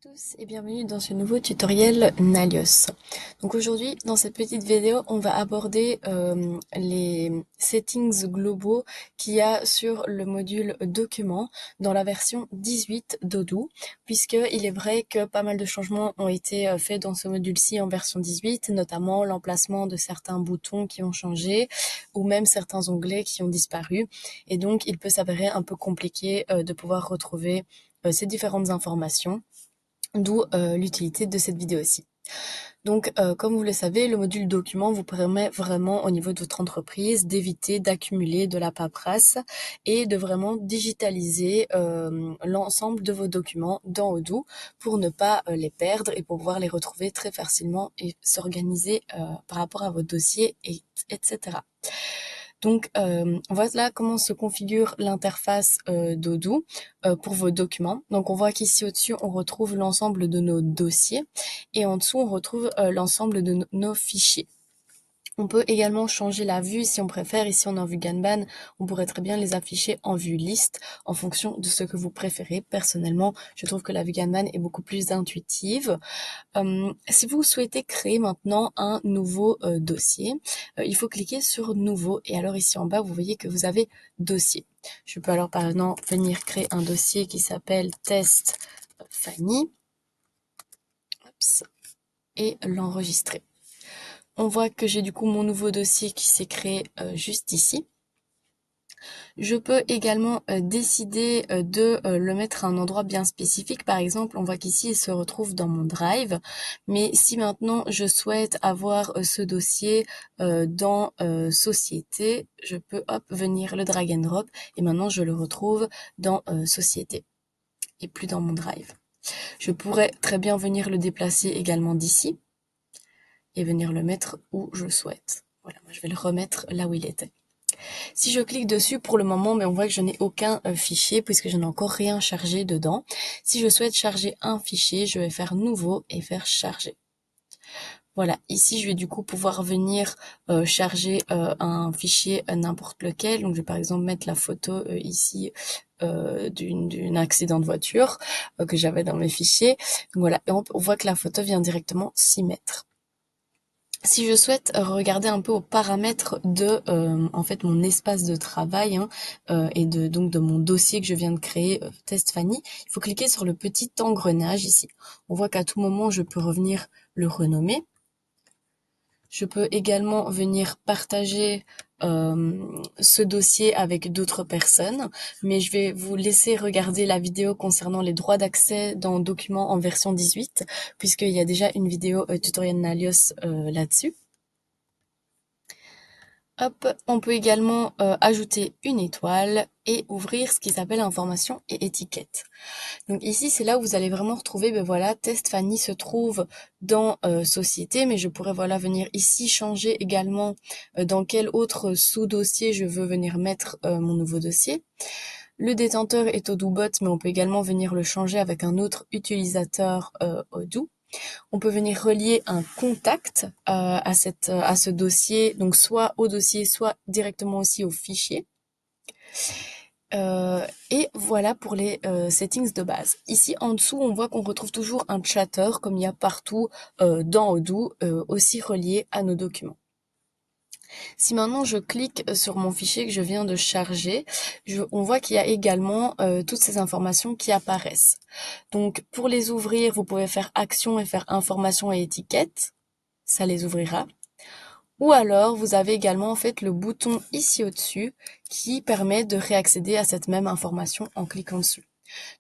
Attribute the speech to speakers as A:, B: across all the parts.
A: Tous et bienvenue dans ce nouveau tutoriel Nalios. Donc aujourd'hui, dans cette petite vidéo, on va aborder les settings globaux qu'il y a sur le module document dans la version 18 d'Odoo, puisqu'il est vrai que pas mal de changements ont été faits dans ce module-ci en version 18, notamment l'emplacement de certains boutons qui ont changé ou même certains onglets qui ont disparu. Et donc, il peut s'avérer un peu compliqué de pouvoir retrouver ces différentes informations. D'où l'utilité de cette vidéo-ci. Donc, comme vous le savez, le module document vous permet vraiment au niveau de votre entreprise d'éviter d'accumuler de la paperasse et de vraiment digitaliser l'ensemble de vos documents dans Odoo pour ne pas les perdre et pour pouvoir les retrouver très facilement et s'organiser par rapport à votre dossier, etc. Donc voilà comment se configure l'interface d'Odoo pour vos documents. Donc on voit qu'ici au-dessus on retrouve l'ensemble de nos dossiers et en dessous on retrouve l'ensemble de nos fichiers. On peut également changer la vue si on préfère. Ici, on est en vue Kanban. On pourrait très bien les afficher en vue liste en fonction de ce que vous préférez. Personnellement, je trouve que la vue Kanban est beaucoup plus intuitive. Si vous souhaitez créer maintenant un nouveau dossier, il faut cliquer sur Nouveau. Et alors ici en bas, vous voyez que vous avez Dossier. Je peux alors par exemple venir créer un dossier qui s'appelle Test Fanny. Et l'enregistrer. On voit que j'ai du coup mon nouveau dossier qui s'est créé juste ici. Je peux également décider de le mettre à un endroit bien spécifique. Par exemple, on voit qu'ici, il se retrouve dans mon Drive. Mais si maintenant, je souhaite avoir ce dossier dans Société, je peux venir le drag and drop. Et maintenant, je le retrouve dans Société et plus dans mon Drive. Je pourrais très bien venir le déplacer également d'ici et venir le mettre où je souhaite. Voilà, moi je vais le remettre là où il était. Si je clique dessus pour le moment, mais on voit que je n'ai aucun fichier puisque je n'ai encore rien chargé dedans. Si je souhaite charger un fichier, je vais faire Nouveau et faire Charger. Voilà, ici je vais du coup pouvoir venir charger un fichier n'importe lequel. Donc je vais par exemple mettre la photo ici d'un accident de voiture que j'avais dans mes fichiers. Donc voilà, et on voit que la photo vient directement s'y mettre. Si je souhaite regarder un peu aux paramètres de en fait mon espace de travail et donc de mon dossier que je viens de créer Test Fanny, il faut cliquer sur le petit engrenage ici. On voit qu'à tout moment je peux revenir le renommer. Je peux également venir partager ce dossier avec d'autres personnes, mais je vais vous laisser regarder la vidéo concernant les droits d'accès dans Documents en version 18, puisqu'il y a déjà une vidéo tutoriel Nalios là-dessus. Hop, on peut également ajouter une étoile et ouvrir ce qui s'appelle information et étiquette. Donc ici, c'est là où vous allez vraiment retrouver, ben voilà, Test Fanny se trouve dans Société, mais je pourrais voilà venir ici changer également dans quel autre sous-dossier je veux venir mettre mon nouveau dossier. Le détenteur est Odoobot, mais on peut également venir le changer avec un autre utilisateur Odoo. On peut venir relier un contact à ce dossier, donc soit au dossier, soit directement aussi au fichier. Et voilà pour les settings de base. Ici en dessous, on voit qu'on retrouve toujours un chatter comme il y a partout dans Odoo, aussi relié à nos documents. Si maintenant je clique sur mon fichier que je viens de charger, on voit qu'il y a également toutes ces informations qui apparaissent. Donc pour les ouvrir, vous pouvez faire action et faire information et étiquette. Ça les ouvrira. Ou alors, vous avez également en fait le bouton ici au-dessus qui permet de réaccéder à cette même information en cliquant dessus.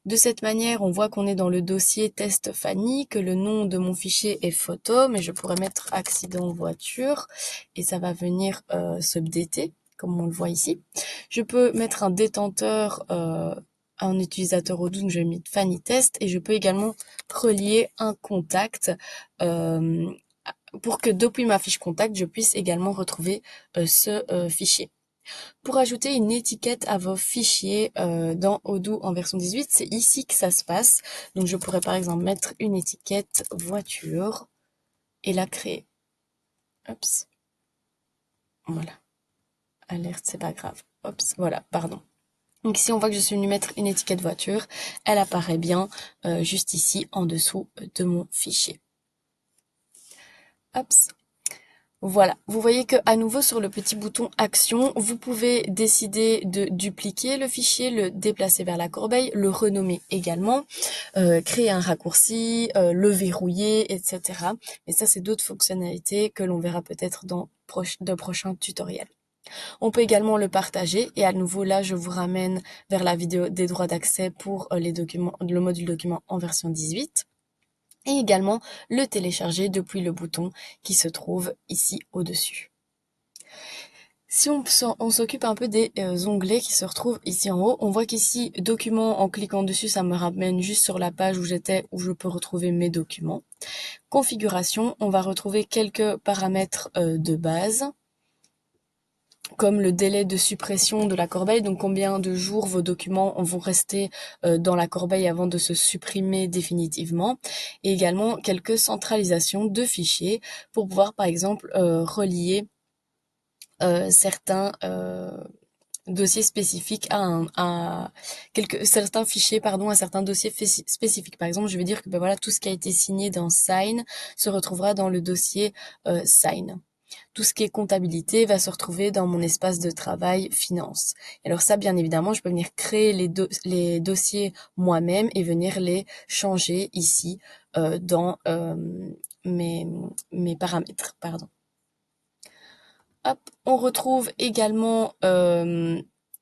A: De cette manière, on voit qu'on est dans le dossier test Fanny, que le nom de mon fichier est photo, mais je pourrais mettre accident voiture et ça va venir s'updater, comme on le voit ici. Je peux mettre un détenteur un utilisateur Odoo, donc je vais mettre Fanny Test et je peux également relier un contact pour que depuis ma fiche contact, je puisse également retrouver ce fichier. Pour ajouter une étiquette à vos fichiers dans Odoo en version 18, c'est ici que ça se passe. Donc je pourrais par exemple mettre une étiquette voiture et la créer. Oups. Voilà. Alerte, c'est pas grave. Oups, voilà, pardon. Donc ici, on voit que je suis venue mettre une étiquette voiture. Elle apparaît bien juste ici, en dessous de mon fichier. Hop. Voilà, vous voyez que à nouveau sur le petit bouton action, vous pouvez décider de dupliquer le fichier, le déplacer vers la corbeille, le renommer également, créer un raccourci, le verrouiller, etc. Et ça, c'est d'autres fonctionnalités que l'on verra peut-être dans de prochains tutoriels. On peut également le partager et à nouveau là, je vous ramène vers la vidéo des droits d'accès pour les documents, le module document en version 18. Et également le télécharger depuis le bouton qui se trouve ici au-dessus. Si on s'occupe un peu des onglets qui se retrouvent ici en haut, on voit qu'ici, documents, en cliquant dessus, ça me ramène juste sur la page où j'étais, où je peux retrouver mes documents. Configuration, on va retrouver quelques paramètres de base, comme le délai de suppression de la corbeille, donc combien de jours vos documents vont rester dans la corbeille avant de se supprimer définitivement, et également quelques centralisations de fichiers pour pouvoir par exemple relier certains dossiers spécifiques à certains fichiers, à certains dossiers spécifiques. Par exemple, je vais dire que voilà, tout ce qui a été signé dans Sign se retrouvera dans le dossier Sign. Tout ce qui est comptabilité va se retrouver dans mon espace de travail finance. Alors ça, bien évidemment, je peux venir créer les dossiers moi-même et venir les changer ici dans mes paramètres. Pardon. Hop, on retrouve également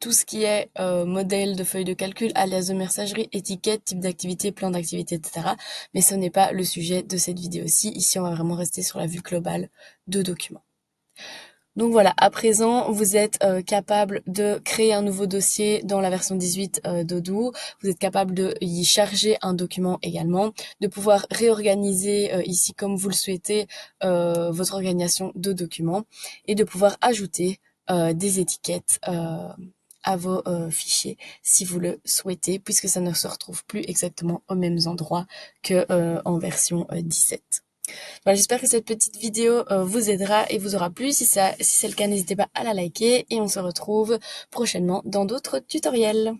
A: tout ce qui est modèle de feuille de calcul, alias de messagerie, étiquette, type d'activité, plan d'activité, etc. Mais ce n'est pas le sujet de cette vidéo-ci. Ici, on va vraiment rester sur la vue globale de documents. Donc voilà, à présent, vous êtes capable de créer un nouveau dossier dans la version 18 d'Odoo. Vous êtes capable de y charger un document également, de pouvoir réorganiser ici comme vous le souhaitez votre organisation de documents et de pouvoir ajouter des étiquettes à vos fichiers si vous le souhaitez, puisque ça ne se retrouve plus exactement aux mêmes endroits que en version 17. Voilà, j'espère que cette petite vidéo vous aidera et vous aura plu. Si c'est le cas, n'hésitez pas à la liker et on se retrouve prochainement dans d'autres tutoriels.